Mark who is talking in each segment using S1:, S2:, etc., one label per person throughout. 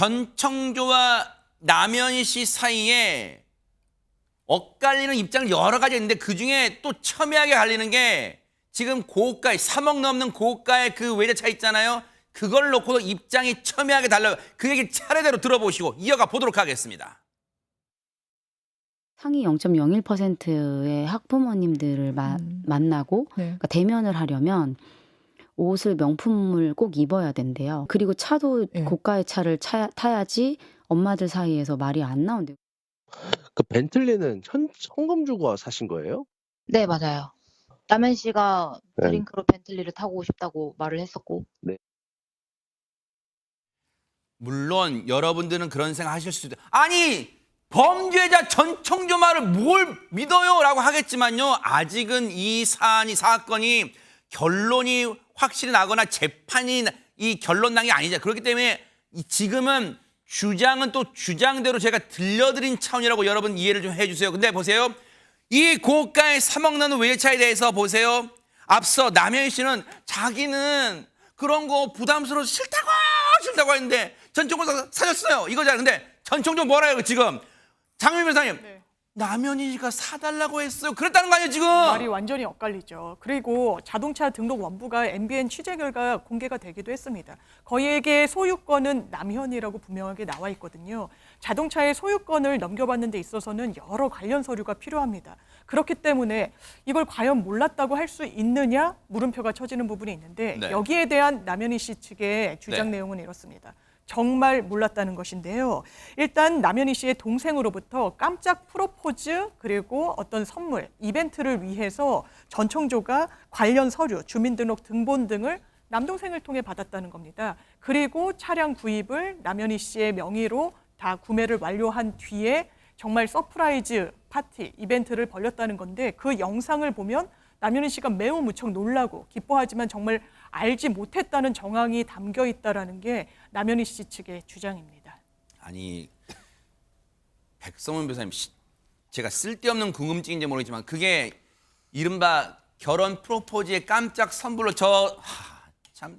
S1: 전청조와 남현희 씨 사이에 엇갈리는 입장을 여러 가지 있는데 그중에 또 첨예하게 갈리는 게 지금 고가의 3억 넘는 고가의 그 외제차 있잖아요. 그걸 놓고도 입장이 첨예하게 달라요. 그 얘기 차례대로 들어보시고 이어가 보도록 하겠습니다.
S2: 상위 0.01%의 학부모님들을 만나고
S3: 네.
S2: 그러니까 대면을 하려면 옷을 명품을 꼭 입어야 된대요. 그리고 차도
S3: 예.
S2: 고가의 차를 타야지 엄마들 사이에서 말이 안 나온대요.
S4: 그 벤틀리는 현금 주고 사신 거예요?
S5: 네, 맞아요. 남현 씨가
S4: 네.
S5: 드링크로 벤틀리를 타고 싶다고 말을 했었고.
S1: 물론 여러분들은 그런 생각 하실 수도 있어요. 아니 범죄자 전청조 말을 뭘 믿어요? 라고 하겠지만요. 아직은 이 사건이 결론이 확실히 나거나 재판이 이 결론 난 게 아니죠. 그렇기 때문에 지금은 주장은 또 주장대로 제가 들려드린 차원이라고 여러분 이해를 좀 해주세요. 근데 보세요. 이 고가의 3억 나는 외제차에 대해서 보세요. 앞서 남현 씨는 자기는 그런 거 부담스러워서 싫다고 했는데 전청조가 사줬어요. 이거잖아요. 근데 전청조 뭐라 해요 지금? 장윤 변호사님.
S3: 네.
S1: 남현이가 사달라고 했어요. 그랬다는 거 아니에요 지금?
S3: 말이 완전히 엇갈리죠. 그리고 자동차 등록 원부가 MBN 취재 결과 공개가 되기도 했습니다. 거액의 소유권은 남현이라고 분명하게 나와 있거든요. 자동차의 소유권을 넘겨받는 데 있어서는 여러 관련 서류가 필요합니다. 그렇기 때문에 이걸 과연 몰랐다고 할 수 있느냐 물음표가 쳐지는 부분이 있는데
S1: 네.
S3: 여기에 대한 남현희 씨 측의 주장
S1: 네.
S3: 내용은 이렇습니다. 정말 몰랐다는 것인데요. 일단 남현희 씨의 동생으로부터 깜짝 프로포즈 그리고 어떤 선물, 이벤트를 위해서 전청조가 관련 서류, 주민등록 등본 등을 남동생을 통해 받았다는 겁니다. 그리고 차량 구입을 남현희 씨의 명의로 다 구매를 완료한 뒤에 정말 서프라이즈 파티, 이벤트를 벌였다는 건데 그 영상을 보면 남현희 씨가 매우 무척 놀라고 기뻐하지만 정말 알지 못했다는 정황이 담겨 있다는 게 남현희 씨 측의 주장입니다.
S1: 아니 백성원 변호사님 제가 쓸데없는 궁금증인지 모르겠지만 그게 이른바 결혼 프로포즈의 깜짝 선물로 참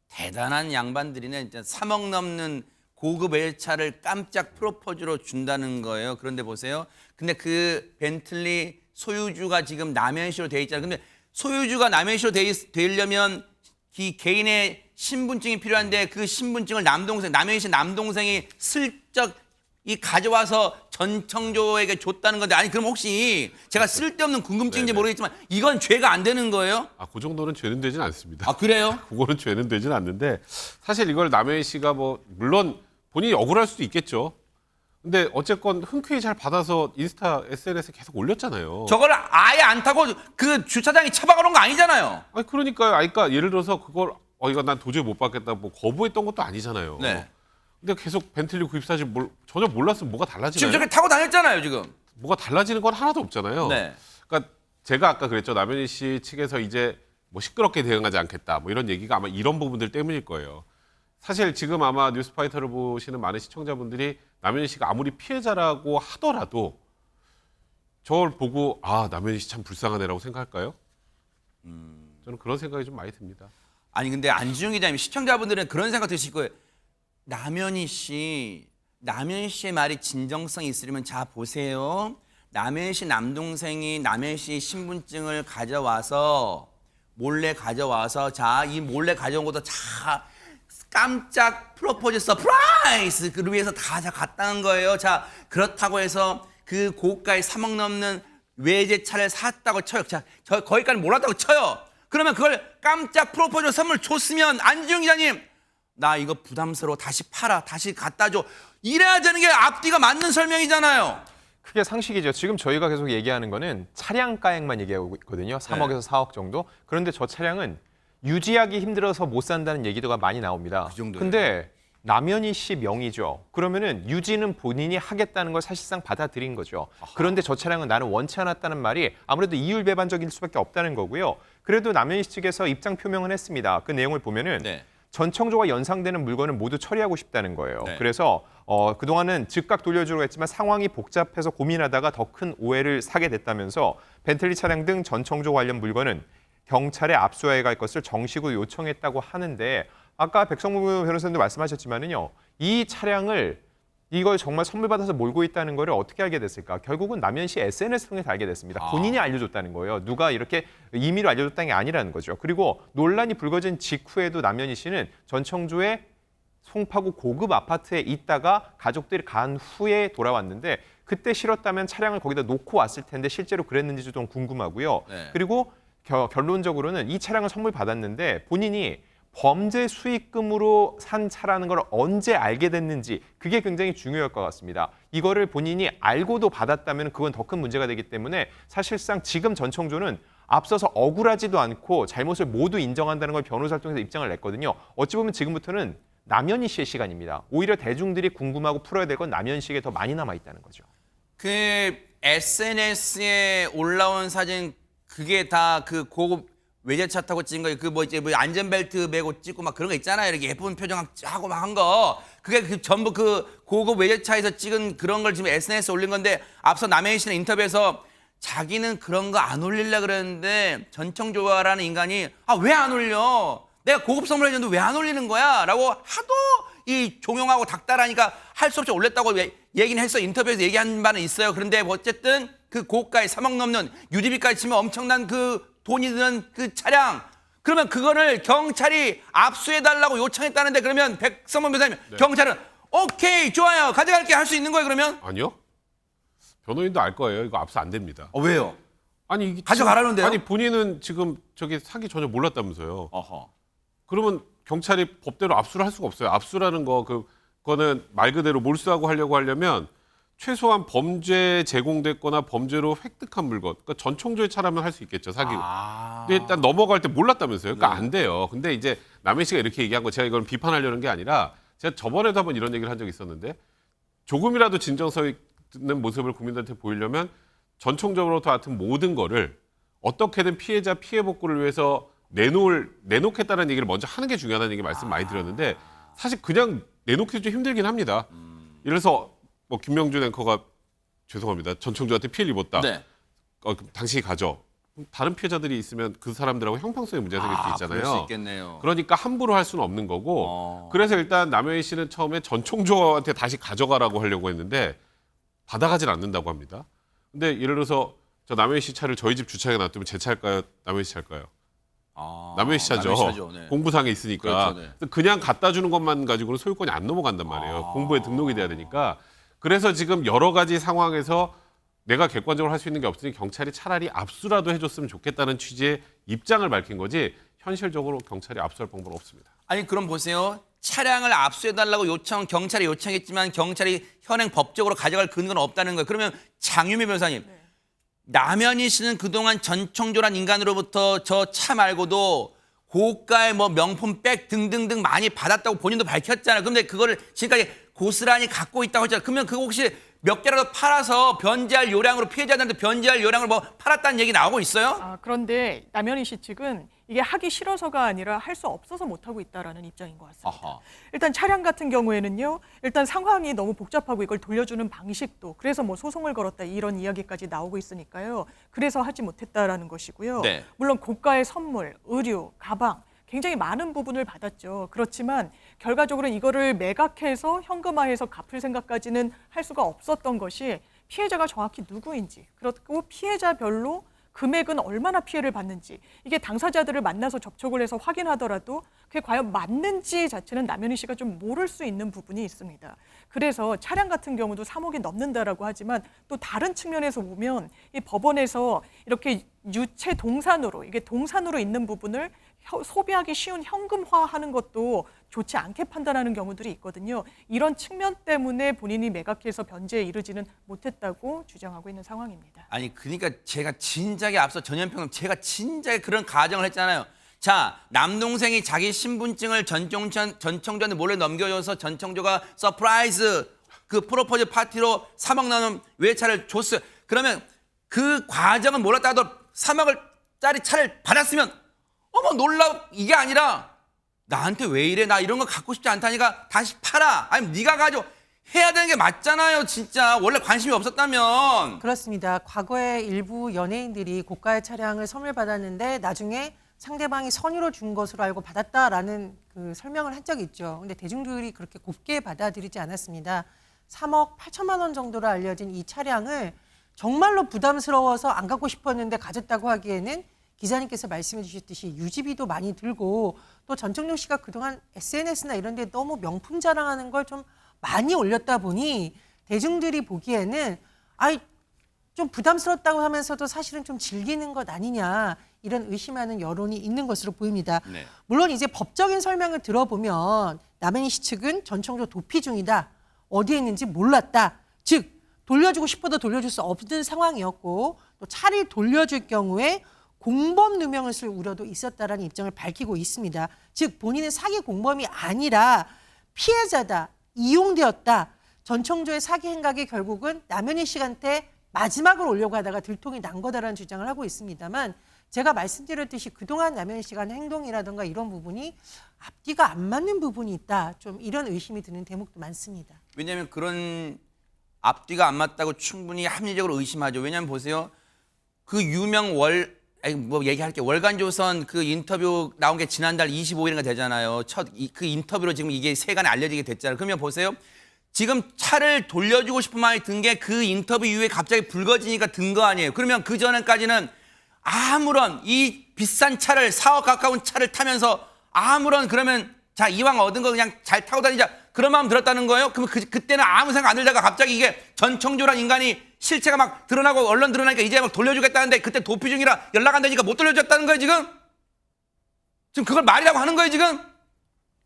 S1: 대단한 양반들이네. 진짜 3억 넘는 고급 외제차를 깜짝 프로포즈로 준다는 거예요. 그런데 보세요. 근데 그 벤틀리 소유주가 지금 남현 씨로 돼 있잖아요. 근데 소유주가 남현 씨로 되려면 이 개인의 신분증이 필요한데 그 신분증을 남현 씨 남동생이 슬쩍 가져와서 전청조에게 줬다는 건데 아니 그럼 혹시 제가 쓸데없는 궁금증인지 모르겠지만 이건 죄가 안 되는 거예요?
S6: 그 정도는 죄는 되진 않습니다.
S1: 아 그래요?
S6: 그거는 죄는 되진 않는데 사실 이걸 남현 씨가 물론 본인이 억울할 수도 있겠죠. 근데 어쨌건 흔쾌히 잘 받아서 인스타 SNS에 계속 올렸잖아요.
S1: 저걸 아예 안 타고 그 주차장에 처박아 놓은 거 아니잖아요.
S6: 아니 그러니까요. 그러니까 예를 들어서 그걸 이거 난 도저히 못 받겠다 거부했던 것도 아니잖아요.
S1: 네.
S6: 근데 계속 벤틀리 구입 사실 전혀 몰랐으면 뭐가 달라지나요?
S1: 지금 저렇게 타고 다녔잖아요 지금.
S6: 뭐가 달라지는 건 하나도 없잖아요.
S1: 네.
S6: 그러니까 제가 아까 그랬죠. 남현희 씨 측에서 이제 시끄럽게 대응하지 않겠다. 이런 얘기가 아마 이런 부분들 때문일 거예요. 사실 지금 아마 뉴스파이터를 보시는 많은 시청자분들이 남현희 씨가 아무리 피해자라고 하더라도 저를 보고 남현희 씨 참 불쌍하네라고 생각할까요? 저는 그런 생각이 좀 많이 듭니다.
S1: 아니 근데 안지용 기자님 시청자분들은 그런 생각 드실 거예요. 남현희 씨의 말이 진정성이 있으려면 자 보세요. 남현희 씨 남동생이 남현희 씨 신분증을 몰래 가져와서 자 이 몰래 가져온 것도 자 깜짝 프로포즈 서프라이즈를 위해서 다 갔다는 거예요. 자 그렇다고 해서 그 고가의 3억 넘는 외제차를 샀다고 쳐요. 자 거기까지 몰랐다고 쳐요. 그러면 그걸 깜짝 프로포즈 선물 줬으면 안지용 기자님 나 이거 부담스러워 다시 팔아 다시 갖다 줘 이래야 되는 게 앞뒤가 맞는 설명이잖아요.
S7: 크게 상식이죠. 지금 저희가 계속 얘기하는 거는 차량가액만 얘기하고 있거든요. 3억에서 4억 정도. 그런데 저 차량은 유지하기 힘들어서 못 산다는 얘기가 많이 나옵니다.
S1: 그 정도예요.
S7: 근데 남현희 씨 명의죠. 그러면은 유지는 본인이 하겠다는 걸 사실상 받아들인 거죠. 그런데 저 차량은 나는 원치 않았다는 말이 아무래도 이율배반적일 수밖에 없다는 거고요. 그래도 남현희 씨 측에서 입장 표명을 했습니다. 그 내용을 보면은
S1: 네.
S7: 전청조와 연상되는 물건을 모두 처리하고 싶다는 거예요.
S1: 네.
S7: 그래서 그동안은 즉각 돌려주려고 했지만 상황이 복잡해서 고민하다가 더 큰 오해를 사게 됐다면서 벤틀리 차량 등 전청조 관련 물건은 경찰에 압수해야 할 것을 정식으로 요청했다고 하는데 아까 백성무 변호사님도 말씀하셨지만은요. 이 차량을 이걸 정말 선물 받아서 몰고 있다는 거를 어떻게 알게 됐을까? 결국은 남현 씨 SNS 통해서 알게 됐습니다. 본인이 알려줬다는 거예요. 누가 이렇게 임의로 알려줬다는 게 아니라는 거죠. 그리고 논란이 불거진 직후에도 남현희 씨는 전청조의 송파구 고급 아파트에 있다가 가족들이 간 후에 돌아왔는데 그때 싫었다면 차량을 거기다 놓고 왔을 텐데 실제로 그랬는지도 좀 궁금하고요.
S1: 네.
S7: 그리고 결론적으로는 이 차량을 선물 받았는데 본인이 범죄 수익금으로 산 차라는 걸 언제 알게 됐는지 그게 굉장히 중요할 것 같습니다. 이거를 본인이 알고도 받았다면 그건 더 큰 문제가 되기 때문에 사실상 지금 전청조는 앞서서 억울하지도 않고 잘못을 모두 인정한다는 걸 변호사를 통해서 입장을 냈거든요. 어찌 보면 지금부터는 남현희 씨의 시간입니다. 오히려 대중들이 궁금하고 풀어야 될 건 남현희 씨에게 더 많이 남아있다는 거죠.
S1: 그 SNS에 올라온 사진 그게 다 그 고급 외제차 타고 찍은 거, 그 뭐 이제 뭐 안전벨트 메고 찍고 막 그런 거 있잖아요. 이렇게 예쁜 표정 하고 막 한 거. 그게 그 전부 그 고급 외제차에서 찍은 그런 걸 지금 SNS에 올린 건데 앞서 남해희 씨는 인터뷰에서 자기는 그런 거 안 올리려고 그랬는데 전청조화라는 인간이 왜 안 올려? 내가 고급 선물 해줬는데 왜 안 올리는 거야? 라고 하도 이 종용하고 닥달하니까 할 수 없이 올렸다고 얘기는 했어. 인터뷰에서 얘기한 바는 있어요. 그런데 어쨌든 그 고가의 3억 넘는 유지비까지 치면 엄청난 그 돈이 드는 그 차량. 그러면 그거를 경찰이 압수해달라고 요청했다는데 그러면 백성문 변호사님 경찰은 오케이 좋아요 가져갈게 할 수 있는 거예요 그러면?
S6: 아니요. 변호인도 알 거예요. 이거 압수 안 됩니다.
S1: 왜요?
S6: 아니 이게
S1: 가져가라는데요?
S6: 아니 본인은 지금 저기 사기 전혀 몰랐다면서요.
S1: 어허.
S6: 그러면 경찰이 법대로 압수를 할 수가 없어요. 압수라는 그거는 말 그대로 몰수하고 하려고 하려면 최소한 범죄 제공됐거나 범죄로 획득한 물건. 그러니까 전청조의 차라면 할 수 있겠죠, 사기. 근데 일단 넘어갈 때 몰랐다면서요. 그러니까 안 돼요. 근데 이제 남해 씨가 이렇게 얘기한 거 제가 이건 비판하려는 게 아니라 제가 저번에도 한번 이런 얘기를 한 적이 있었는데 조금이라도 진정성 있는 모습을 국민들한테 보이려면 전청조로부터 같은 모든 거를 어떻게든 피해자 피해 복구를 위해서 내놓겠다는 얘기를 먼저 하는 게 중요하다는 얘기 말씀 많이 드렸는데 사실 그냥 내놓기 좀 힘들긴 합니다. 이래서 뭐 김명준 앵커가 죄송합니다. 전청조한테 피해를 입었다.
S1: 네.
S6: 그럼 당신이 가져. 다른 피해자들이 있으면 그 사람들하고 형평성에 문제가 생길 수 있잖아요.
S1: 그럴 수 있겠네요.
S6: 그러니까 함부로 할 수는 없는 거고. 그래서 일단 남해희 씨는 처음에 전청조한테 다시 가져가라고 하려고 했는데 받아가진 않는다고 합니다. 근데 예를 들어서 저 남해희 씨 차를 저희 집 주차장에 놔두면 제 차일까요? 남해희 씨 차일까요? 남해희 씨 차죠.
S1: 남해희 차죠. 네.
S6: 공부상에 있으니까.
S1: 그렇죠, 네.
S6: 그냥 갖다 주는 것만 가지고는 소유권이 안 넘어간단 말이에요. 공부에 등록이 돼야 되니까. 그래서 지금 여러 가지 상황에서 내가 객관적으로 할 수 있는 게 없으니 경찰이 차라리 압수라도 해줬으면 좋겠다는 취지의 입장을 밝힌 거지 현실적으로 경찰이 압수할 방법은 없습니다.
S1: 아니 그럼 보세요. 차량을 압수해달라고 경찰이 요청했지만 경찰이 현행 법적으로 가져갈 근거는 없다는 거예요. 그러면 장유미 변호사님. 남현희 씨는 그동안 전청조란 인간으로부터 저 차 말고도 고가의 뭐 명품 백 등등등 많이 받았다고 본인도 밝혔잖아요. 그런데 그거를 지금까지 고스란히 갖고 있다고 했잖아요. 그러면 그거 혹시 몇 개라도 팔아서 변제할 요량으로 피해자들한테 변제할 요량을 뭐 팔았다는 얘기 나오고 있어요?
S3: 그런데 남현희 씨 측은 이게 하기 싫어서가 아니라 할 수 없어서 못하고 있다라는 입장인 것 같습니다.
S1: 아하.
S3: 일단 차량 같은 경우에는요. 일단 상황이 너무 복잡하고 이걸 돌려주는 방식도 그래서 뭐 소송을 걸었다 이런 이야기까지 나오고 있으니까요. 그래서 하지 못했다라는 것이고요.
S1: 네.
S3: 물론 고가의 선물, 의류, 가방 굉장히 많은 부분을 받았죠. 그렇지만 결과적으로 이거를 매각해서 현금화해서 갚을 생각까지는 할 수가 없었던 것이 피해자가 정확히 누구인지 그리고 피해자별로 금액은 얼마나 피해를 받는지 이게 당사자들을 만나서 접촉을 해서 확인하더라도 그게 과연 맞는지 자체는 남현희 씨가 좀 모를 수 있는 부분이 있습니다. 그래서 차량 같은 경우도 3억이 넘는다라고 하지만 또 다른 측면에서 보면 이 법원에서 이렇게 유체 동산으로 이게 동산으로 있는 부분을 소비하기 쉬운 현금화하는 것도 좋지 않게 판단하는 경우들이 있거든요. 이런 측면 때문에 본인이 매각해서 변제에 이르지는 못했다고 주장하고 있는 상황입니다.
S1: 아니 그러니까 제가 진작에 앞서 전현평은 제가 진작에 그런 가정을 했잖아요. 자 남동생이 자기 신분증을 전청조한테 몰래 넘겨줘서 전청조가 서프라이즈 그 프로포즈 파티로 3억 나는 외차를 줬어요. 그러면 그 과정은 몰랐다도 3억짜리 차를 받았으면 어머 놀라 이게 아니라 나한테 왜 이래 나 이런 거 갖고 싶지 않다니까 다시 팔아 아니면 네가 가져 해야 되는 게 맞잖아요 진짜 원래 관심이 없었다면.
S8: 그렇습니다. 과거에 일부 연예인들이 고가의 차량을 선물받았는데 나중에 상대방이 선의로 준 것으로 알고 받았다라는 그 설명을 한 적이 있죠. 근데 대중들이 그렇게 곱게 받아들이지 않았습니다. 3억 8천만 원 정도로 알려진 이 차량을 정말로 부담스러워서 안 갖고 싶었는데 가졌다고 하기에는 기자님께서 말씀해 주셨듯이 유지비도 많이 들고 또 전청조 씨가 그동안 SNS나 이런 데 너무 명품 자랑하는 걸 좀 많이 올렸다 보니 대중들이 보기에는 아이 좀 부담스럽다고 하면서도 사실은 좀 즐기는 것 아니냐 이런 의심하는 여론이 있는 것으로 보입니다.
S1: 네.
S8: 물론 이제 법적인 설명을 들어보면 남현희 씨 측은 전청조 도피 중이다. 어디에 있는지 몰랐다. 즉 돌려주고 싶어도 돌려줄 수 없는 상황이었고 또 차를 돌려줄 경우에 공범 누명을 쓸 우려도 있었다라는 입장을 밝히고 있습니다. 즉 본인은 사기 공범이 아니라 피해자다. 이용되었다. 전청조의 사기 행각이 결국은 남현희 씨한테 마지막으로 오려고 하다가 들통이 난 거다라는 주장을 하고 있습니다만 제가 말씀드렸듯이 그동안 남현희 씨가 한 행동이라든가 이런 부분이 앞뒤가 안 맞는 부분이 있다. 좀 이런 의심이 드는 대목도 많습니다.
S1: 왜냐하면 그런 앞뒤가 안 맞다고 충분히 합리적으로 의심하죠. 왜냐하면 보세요. 그 유명 월간조선 그 인터뷰 나온 게 지난달 25일인가 되잖아요. 그 인터뷰로 지금 이게 세간에 알려지게 됐잖아요. 그러면 보세요. 지금 차를 돌려주고 싶은 마음이 든 게 그 인터뷰 이후에 갑자기 불거지니까 든 거 아니에요. 그러면 그 전에까지는 아무런 이 비싼 차를 4억 가까운 차를 타면서 아무런 그러면 자 이왕 얻은 거 그냥 잘 타고 다니자 그런 마음 들었다는 거예요. 그러면 그때는 아무 생각 안 들다가 갑자기 이게 전청조란 인간이 실체가 막 드러나고 언론 드러나니까 이제 막 돌려주겠다는데 그때 도피 중이라 연락 안 되니까 못 돌려줬다는 거예요 지금? 지금 그걸 말이라고 하는 거예요 지금?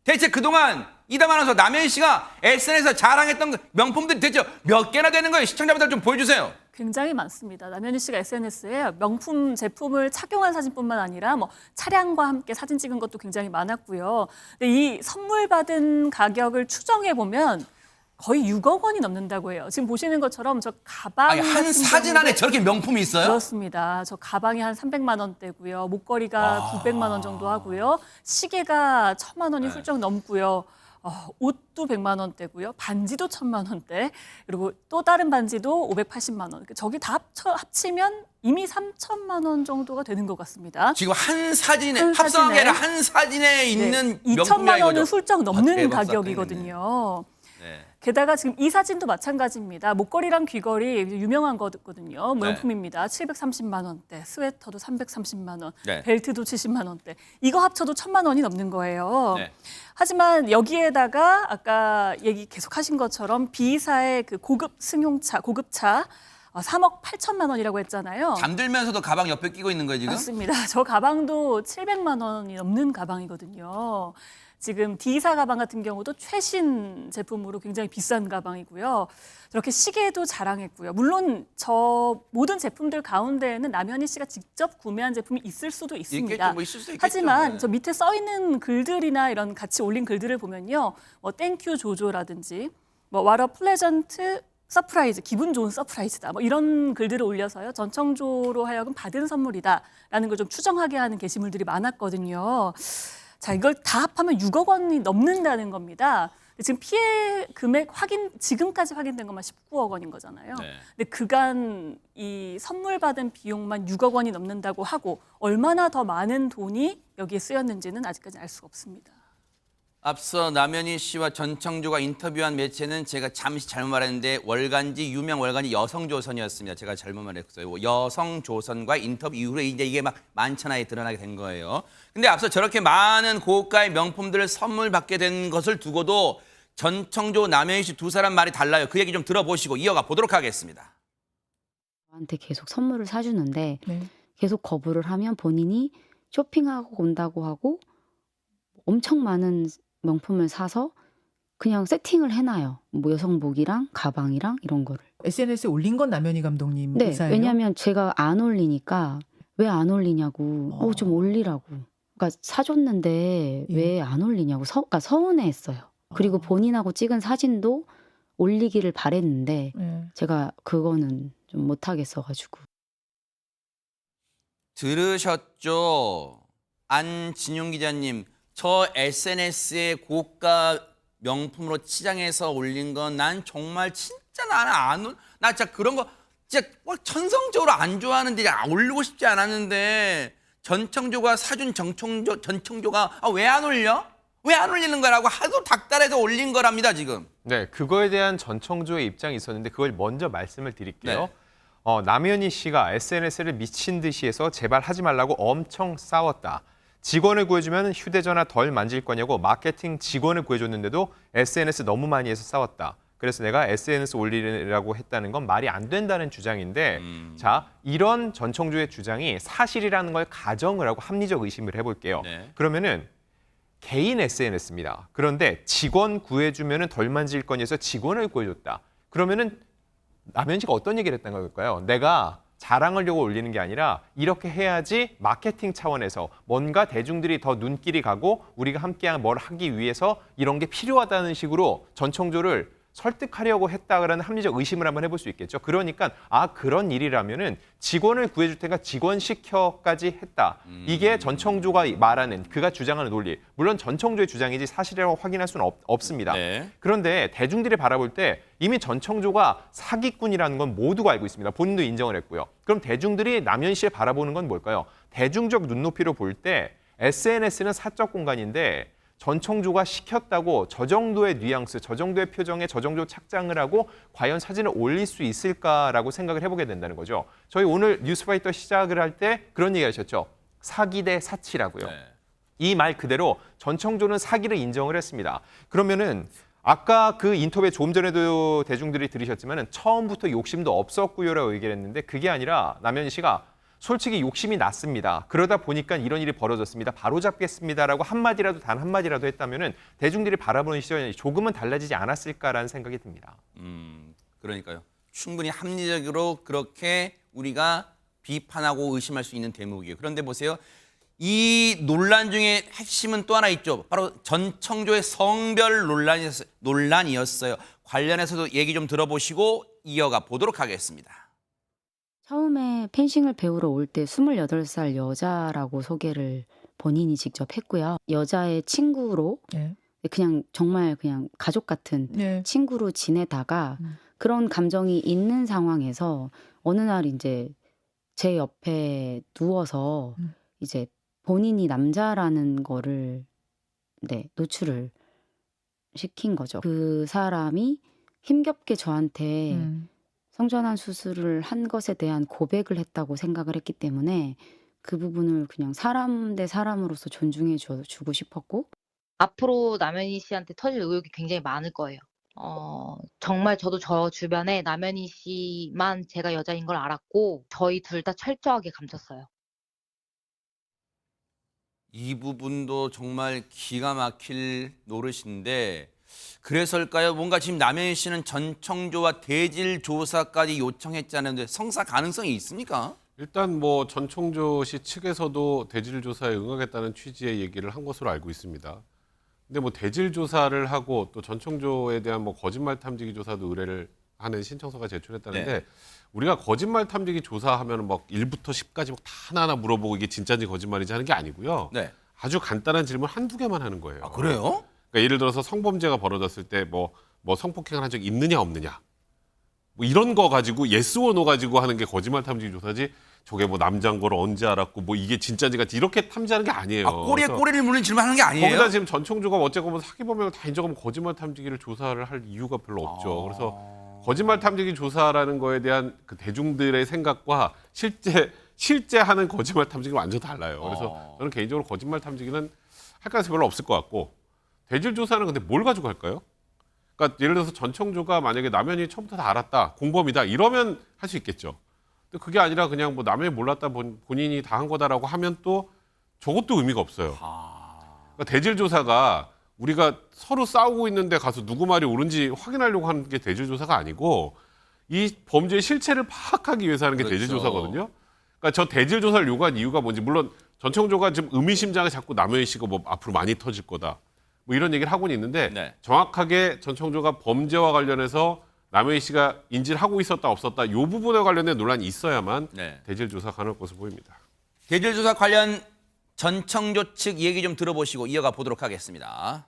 S1: 대체 그동안 이담하면서 남현희 씨가 SNS에서 자랑했던 명품들이 대체 몇 개나 되는 거예요? 시청자분들 좀 보여주세요.
S9: 굉장히 많습니다. 남현희 씨가 SNS에 명품 제품을 착용한 사진뿐만 아니라 뭐 차량과 함께 사진 찍은 것도 굉장히 많았고요. 근데 이 선물 받은 가격을 추정해 보면 거의 6억 원이 넘는다고 해요. 지금 보시는 것처럼 저 가방
S1: 아니, 한 사진 안에 저렇게 명품이 있어요?
S9: 그렇습니다. 저 가방이 한 300만 원대고요. 목걸이가 900만 원 정도 하고요. 시계가 1000만 원이 훌쩍 넘고요. 옷도 100만 원대고요. 반지도 1000만 원대. 그리고 또 다른 반지도 580만 원. 저기 다 합치면 이미 3천만 원 정도가 되는 것 같습니다.
S1: 지금 한 사진에
S9: 한
S1: 합성한 게
S9: 사진에.
S1: 아니라 한 사진에 있는
S9: 네,
S1: 명품이야
S9: 2천만 원은
S1: 이거죠.
S9: 훌쩍 넘는
S1: 대박
S9: 가격이거든요.
S1: 네.
S9: 게다가 지금 이 사진도 마찬가지입니다. 목걸이랑 귀걸이 유명한 거거든요. 명품입니다. 730만 원대, 스웨터도 330만 원,
S1: 네.
S9: 벨트도 70만 원대. 이거 합쳐도 1000만 원이 넘는 거예요.
S1: 네.
S9: 하지만 여기에다가 아까 얘기 계속하신 것처럼 B사의 그 고급 승용차, 고급차 3억 8천만 원이라고 했잖아요.
S1: 잠들면서도 가방 옆에 끼고 있는 거예요 지금?
S9: 맞습니다. 저 가방도 700만 원이 넘는 가방이거든요. 지금 D사 가방 같은 경우도 최신 제품으로 굉장히 비싼 가방이고요. 저렇게 시계도 자랑했고요. 물론 저 모든 제품들 가운데에는 남현희 씨가 직접 구매한 제품이 있을 수도 있습니다.
S1: 있겠죠. 뭐 있을 수 있겠죠.
S9: 하지만
S1: 네.
S9: 저 밑에 써 있는 글들이나 이런 같이 올린 글들을 보면요. 뭐 땡큐 조조라든지 뭐 what a pleasant 서프라이즈, 기분 좋은 서프라이즈다. 뭐 이런 글들을 올려서요. 전청조로 하여금 받은 선물이다라는 걸 좀 추정하게 하는 게시물들이 많았거든요. 자, 이걸 다 합하면 6억 원이 넘는다는 겁니다. 지금 피해 금액 지금까지 확인된 것만 19억 원인 거잖아요.
S1: 네.
S9: 근데 그간 이 선물 받은 비용만 6억 원이 넘는다고 하고 얼마나 더 많은 돈이 여기에 쓰였는지는 아직까지 알 수가 없습니다.
S1: 앞서 남현희 씨와 전청조가 인터뷰한 매체는 제가 잠시 잘못 말했는데 유명 월간지 여성조선이었습니다. 제가 잘못 말했어요. 여성조선과 인터뷰 이후에 이제 이게 막 만천하에 드러나게 된 거예요. 근데 앞서 저렇게 많은 고가의 명품들을 선물 받게 된 것을 두고도 전청조, 남현희 씨 두 사람 말이 달라요. 그 얘기 좀 들어보시고 이어가 보도록 하겠습니다.
S2: 저한테 계속 선물을 사주는데
S3: 네.
S2: 계속 거부를 하면 본인이 쇼핑하고 온다고 하고 엄청 많은 명품을 사서 그냥 세팅을 해놔요. 뭐 여성복이랑 가방이랑 이런 거를.
S10: SNS에 올린 건 남현희 감독님
S2: 네,
S10: 의사예요?
S2: 왜냐하면 제가 안 올리니까 왜 안 올리냐고 좀 올리라고. 그러니까 사줬는데
S10: 예.
S2: 왜 안 올리냐고 그러니까 서운해했어요. 그리고 본인하고 찍은 사진도 올리기를 바랬는데
S10: 예.
S2: 제가 그거는 좀 못하겠어가지고.
S1: 들으셨죠? 안진용 기자님. 저 SNS에 고가 명품으로 치장해서 올린 건 난 정말 진짜 나 진짜 그런 거 진짜 막 천성적으로 안 좋아하는데 올리고 싶지 않았는데 전청조가 사준 전청조가 왜 안 올려? 왜 안 올리는 거라고 하도 닥달해서 올린 거랍니다, 지금.
S7: 네, 그거에 대한 전청조의 입장이 있었는데 그걸 먼저 말씀을 드릴게요.
S1: 네.
S7: 남현희 씨가 SNS를 미친 듯이 해서 제발 하지 말라고 엄청 싸웠다. 직원을 구해주면 휴대전화 덜 만질 거냐고 마케팅 직원을 구해줬는데도 SNS 너무 많이 해서 싸웠다. 그래서 내가 SNS 올리라고 했다는 건 말이 안 된다는 주장인데 자, 이런 전청조의 주장이 사실이라는 걸 가정을 하고 합리적 의심을 해볼게요.
S1: 네.
S7: 그러면은 개인 SNS입니다. 그런데 직원 구해주면 덜 만질 거니에서 직원을 구해줬다. 그러면은 남현 씨가 어떤 얘기를 했던 걸까요? 내가 자랑하려고 올리는 게 아니라 이렇게 해야지 마케팅 차원에서 뭔가 대중들이 더 눈길이 가고 우리가 함께 뭘 하기 위해서 이런 게 필요하다는 식으로 전청조를 설득하려고 했다라는 합리적 의심을 한번 해볼 수 있겠죠. 그러니까 그런 일이라면은 직원을 구해줄 테니까 직원 시켜까지 했다. 이게 전청조가 말하는 그가 주장하는 논리. 물론 전청조의 주장이지 사실이라고 확인할 수는 없습니다.
S1: 네.
S7: 그런데 대중들이 바라볼 때 이미 전청조가 사기꾼이라는 건 모두가 알고 있습니다. 본인도 인정을 했고요. 그럼 대중들이 남현 씨를 바라보는 건 뭘까요? 대중적 눈높이로 볼 때 SNS는 사적 공간인데 전청조가 시켰다고 저 정도의 뉘앙스, 저 정도의 표정에 저 정도 착장을 하고 과연 사진을 올릴 수 있을까라고 생각을 해보게 된다는 거죠. 저희 오늘 뉴스파이터 시작을 할 때 그런 얘기 하셨죠. 사기 대 사치라고요.
S1: 네.
S7: 이 말 그대로 전청조는 사기를 인정을 했습니다. 그러면은 아까 그 인터뷰에 조금 전에도 대중들이 들으셨지만은 처음부터 욕심도 없었고요라고 얘기를 했는데 그게 아니라 남현희 씨가 솔직히 욕심이 났습니다. 그러다 보니까 이런 일이 벌어졌습니다. 바로잡겠습니다라고 한마디라도 단 한마디라도 했다면은 대중들이 바라보는 시선이 조금은 달라지지 않았을까라는 생각이 듭니다.
S1: 그러니까요. 충분히 합리적으로 그렇게 우리가 비판하고 의심할 수 있는 대목이에요. 그런데 보세요. 이 논란 중에 핵심은 또 하나 있죠. 바로 전청조의 성별 논란이었어요. 관련해서도 얘기 좀 들어보시고 이어가 보도록 하겠습니다.
S2: 처음에 펜싱을 배우러 올 때 28살 여자라고 소개를 본인이 직접 했고요. 여자의 친구로
S10: 네.
S2: 그냥 정말 그냥 가족 같은
S10: 네.
S2: 친구로 지내다가 그런 감정이 있는 상황에서 어느 날 이제 제 옆에 누워서 이제 본인이 남자라는 거를 노출을 시킨 거죠. 그 사람이 힘겹게 저한테 성전환 수술을 한 것에 대한 고백을 했다고 생각을 했기 때문에 그 부분을 그냥 사람 대 사람으로서 존중해 주고 싶었고
S5: 앞으로 남현희 씨한테 터질 의혹이 굉장히 많을 거예요. 정말 저도 저 주변에 남현희 씨만 제가 여자인 걸 알았고 저희 둘 다 철저하게 감췄어요.
S1: 이 부분도 정말 기가 막힐 노릇인데 그래서일까요? 뭔가 지금 남현희 씨는 전청조와 대질 조사까지 요청했잖아요. 성사 가능성이 있습니까?
S6: 일단 뭐 전청조 씨 측에서도 대질 조사에 응하겠다는 취지의 얘기를 한 것으로 알고 있습니다. 근데 뭐 대질 조사를 하고 또 전청조에 대한 뭐 거짓말 탐지기 조사도 의뢰를 하는 신청서가 제출했다는데
S1: 네.
S6: 우리가 거짓말 탐지기 조사하면 막 1부터 10까지 막 다 하나하나 물어보고 이게 진짜인지 거짓말인지 하는 게 아니고요.
S1: 네.
S6: 아주 간단한 질문 한두 개만 하는 거예요.
S1: 그래요?
S6: 그러니까 예를 들어서 성범죄가 벌어졌을 때 뭐 성폭행을 한 적이 있느냐 없느냐 뭐 이런 거 가지고 예스 or 노 가지고 하는 게 거짓말 탐지기 조사지 저게 뭐 남자인 걸 언제 알았고 뭐 이게 진짜인지 같이 이렇게 탐지하는 게 아니에요.
S1: 꼬리에
S6: 그래서
S1: 꼬리를 물는 질문하는 게 아니에요?
S6: 거기다 지금 전청조가 어쨌건 사기범행을 다 인정하면 거짓말 탐지기를 조사를 할 이유가 별로 없죠. 그래서 거짓말 탐지기 조사라는 거에 대한 그 대중들의 생각과 실제 하는 거짓말 탐지기는 완전 달라요. 그래서 저는 개인적으로 거짓말 탐지기는 할 가능성이 별로 없을 것 같고 대질 조사는 근데 뭘 가지고 할까요? 그러니까 예를 들어서 전청조가 만약에 남현이 처음부터 다 알았다, 공범이다 이러면 할 수 있겠죠. 근데 그게 아니라 그냥 뭐 남현이 몰랐다, 본인이 다 한 거다라고 하면 또 저것도 의미가 없어요. 그러니까 대질 조사가 우리가 서로 싸우고 있는데 가서 누구 말이 옳은지 확인하려고 하는 게 대질 조사가 아니고 이 범죄의 실체를 파악하기 위해서 하는 게
S1: 그렇죠.
S6: 대질 조사거든요. 그러니까 저 대질 조사를 요구한 이유가 뭔지 물론 전청조가 지금 의미심장하게 자꾸 남현희 씨가 뭐 앞으로 많이 터질 거다. 뭐 이런 얘기를 하고는 있는데
S1: 네.
S6: 정확하게 전청조가 범죄와 관련해서 남현희 씨가 인지를 하고 있었다 없었다 이 부분에 관련된 논란이 있어야만
S1: 네.
S6: 대질 조사 가능할 것으로 보입니다.
S1: 대질 조사 관련 전청조 측 얘기 좀 들어보시고 이어가 보도록 하겠습니다.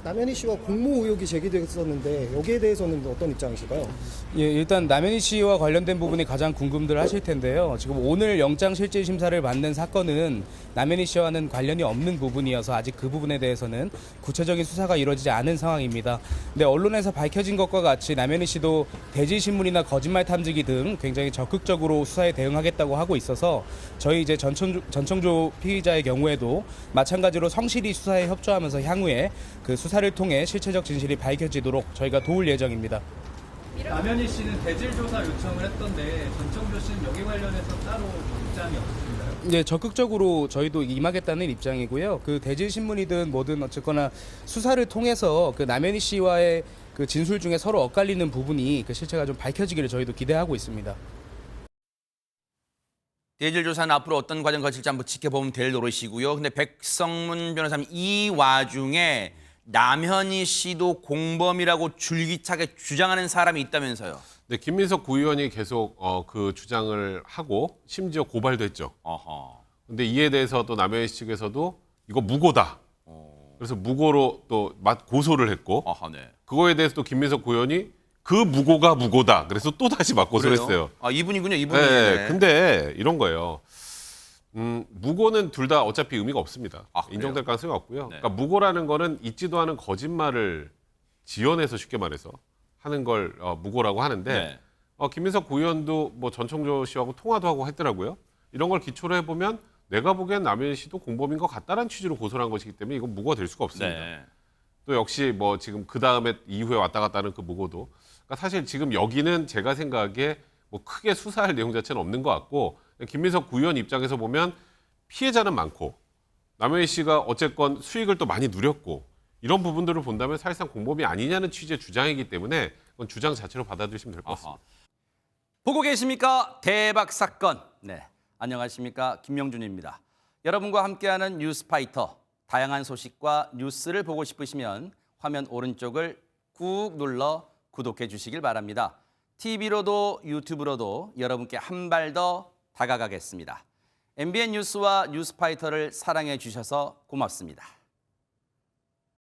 S11: 남현희 씨와 공모 의혹이 제기됐었는데 여기에 대해서는 어떤 입장이실까요?
S12: 예, 일단 남현희 씨와 관련된 부분이 가장 궁금들 하실 텐데요. 지금 오늘 영장실질심사를 받는 사건은 남현희 씨와는 관련이 없는 부분이어서 아직 그 부분에 대해서는 구체적인 수사가 이루어지지 않은 상황입니다. 근데 언론에서 밝혀진 것과 같이 남현희 씨도 대질신문이나 거짓말 탐지기 등 굉장히 적극적으로 수사에 대응하겠다고 하고 있어서 저희 이제 전청조 피의자의 경우에도 마찬가지로 성실히 수사에 협조하면서 향후에 그 수사를 통해 실체적 진실이 밝혀지도록 저희가 도울 예정입니다.
S13: 남현희 씨는 대질 조사 요청을 했던데 전청조 씨는 여기 관련해서 따로 입장이 없으신가요?
S12: 네, 적극적으로 저희도 임하겠다는 입장이고요. 그 대질 신문이든 뭐든 어쨌거나 수사를 통해서 그 남현희 씨와의 그 진술 중에 서로 엇갈리는 부분이 그 실체가 좀 밝혀지기를 저희도 기대하고 있습니다.
S1: 대질 조사는 앞으로 어떤 과정 거칠지 한번 지켜보면 될 노릇이고요. 근데 백성문 변호사님, 이 와중에 남현희 씨도 공범이라고 줄기차게 주장하는 사람이 있다면서요?
S6: 네, 김민석 구의원이 계속 그 주장을 하고 심지어 고발도 했죠. 근데 이에 대해서 또 남현희 씨 측에서도 이거 무고다. 그래서 무고로 또 고소를 했고
S1: 네.
S6: 그거에 대해서 또 김민석 구의원이 그 무고가 무고다. 그래서 또 다시 맞고소를 했어요.
S1: 아, 이분이군요, 이분이.
S6: 네, 근데 이런 거예요. 무고는 둘 다 어차피 의미가 없습니다.
S1: 아, 그래요?
S6: 인정될 가능성이 없고요.
S1: 네.
S6: 그러니까 무고라는 거는 있지도 않은 거짓말을 지어내서 쉽게 말해서 하는 걸 무고라고 하는데
S1: 네.
S6: 김민석 구의원도 뭐 전청조 씨하고 통화도 하고 했더라고요. 이런 걸 기초로 해보면 내가 보기엔 남현희 씨도 공범인 것 같다는 취지로 고소를 한 것이기 때문에 이건 무고가 될 수가 없습니다.
S1: 네.
S6: 또 역시 뭐 지금 그 다음에 이후에 왔다 갔다 하는 그 무고도 그러니까 사실 지금 여기는 제가 생각에 뭐 크게 수사할 내용 자체는 없는 것 같고 김민석 구의원 입장에서 보면 피해자는 많고 남현희 씨가 어쨌건 수익을 또 많이 누렸고 이런 부분들을 본다면 사실상 공범이 아니냐는 취지의 주장이기 때문에 그건 주장 자체로 받아들이시면 될 것 같습니다.
S1: 보고 계십니까? 대박 사건. 네, 안녕하십니까? 김명준입니다. 여러분과 함께하는 뉴스파이터. 다양한 소식과 뉴스를 보고 싶으시면 화면 오른쪽을 꾹 눌러 구독해 주시길 바랍니다. TV로도 유튜브로도 여러분께 한 발 더 다가가겠습니다. MBN 뉴스와 뉴스파이터를 사랑해 주셔서 고맙습니다.